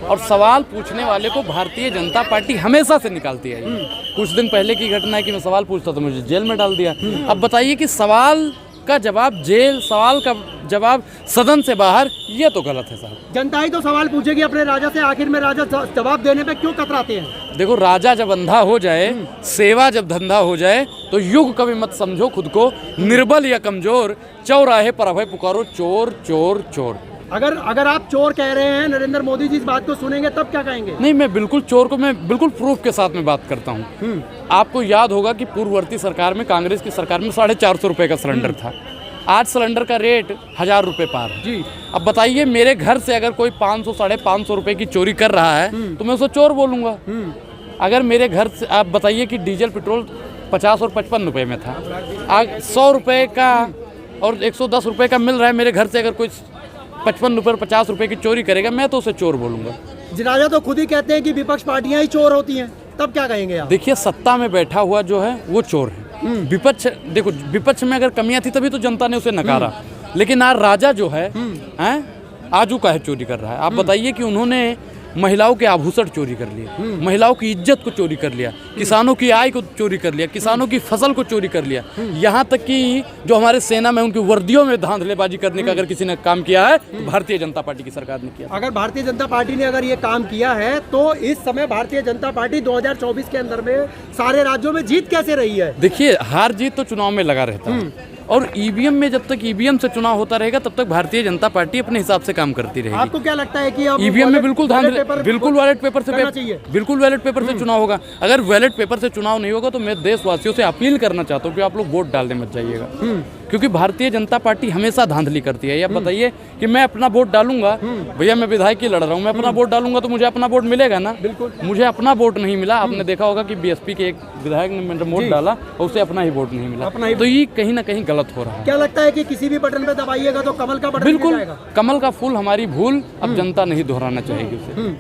और सवाल पूछने वाले को भारतीय जनता पार्टी हमेशा से निकालती आई है। कुछ दिन पहले की घटना है कि मैं सवाल पूछता तो मुझे जेल में डाल दिया। अब बताइए कि सवाल का जवाब जेल, सवाल का जवाब सदन से बाहर, ये तो गलत है साहब। जनता ही तो सवाल पूछेगी अपने राजा से, आखिर में राजा जवाब देने पे क्यों कतराते हैं? देखो, राजा जब अंधा हो जाए, सेवा जब धंधा हो जाए, तो युग कभी मत समझो खुद को निर्बल या कमजोर, चौराहे पर अभय पुकारो चोर चोर चोर। अगर आप चोर कह रहे हैं, नरेंद्र मोदी जी इस बात को सुनेंगे तब क्या कहेंगे? नहीं, मैं बिल्कुल चोर को मैं बिल्कुल प्रूफ के साथ में बात करता हूँ। आपको याद होगा कि पूर्ववर्ती सरकार में, कांग्रेस की सरकार में 450 रुपए का सिलेंडर था। आज सिलेंडर का रेट 1000 रुपए पार है जी। अब बताइए, मेरे घर से अगर कोई 500 साढ़े 500 रुपए की चोरी कर रहा है तो मैं उसे चोर बोलूंगा। अगर मेरे घर से, आप बताइए कि डीजल पेट्रोल 50 और 55 रुपए में था, आज 100 रुपए का और 110 रुपए का मिल रहा है। मेरे घर से अगर कोई 55 रुपए और 50 रुपए की चोरी करेगा, मैं तो उसे चोर बोलूंगा। राजा तो खुद ही कहते हैं कि विपक्ष पार्टियां ही चोर होती हैं, तब क्या कहेंगे आप? देखिए, सत्ता में बैठा हुआ जो है वो चोर है। विपक्ष, देखो, विपक्ष में अगर कमियां थी तभी तो जनता ने उसे नकारा। लेकिन आज राजा जो है आजू का है चोरी कर रहा है। आप बताइए कि उन्होंने महिलाओं के आभूषण चोरी कर लिए, महिलाओं की इज्जत को चोरी कर लिया, किसानों की आय को चोरी कर लिया, किसानों की फसल को चोरी कर लिया। यहाँ तक कि जो हमारे सेना में उनकी वर्दियों में धांधलेबाजी करने का अगर किसी ने काम किया है तो भारतीय जनता पार्टी की सरकार ने किया। अगर भारतीय जनता पार्टी ने अगर ये काम किया है तो इस समय भारतीय जनता पार्टी 2024 के अंदर में सारे राज्यों में जीत कैसे रही है? देखिए, हार जीत तो चुनाव में लगा रहता है, और ईवीएम में जब तक ईवीएम से चुनाव होता रहेगा तब तक भारतीय जनता पार्टी अपने हिसाब से काम करती रहेगी। आपको क्या लगता है कि ईवीएम में बिल्कुल बैलेट पेपर से बिल्कुल बैलेट पेपर से चुनाव होगा? अगर बैलेट पेपर से चुनाव नहीं होगा तो मैं देशवासियों से अपील करना चाहता हूँ कि आप लोग वोट डालने मत जाइएगा, क्योंकि भारतीय जनता पार्टी हमेशा धांधली करती है। या बताइए कि मैं अपना वोट डालूंगा, भैया मैं विधायक की लड़ रहा हूँ, मैं अपना वोट डालूंगा तो मुझे अपना वोट मिलेगा ना? बिल्कुल, मुझे अपना वोट नहीं मिला। आपने देखा होगा कि बीएसपी के एक विधायक ने मेरा वोट डाला और उसे अपना ही वोट नहीं मिला, तो ये कहीं ना कहीं गलत हो रहा है। क्या लगता है कि किसी भी बटन पे दबाइएगा तो कमल का बटन? बिल्कुल, कमल का फूल हमारी भूल अब जनता नहीं दोहराना चाहेगी उसे।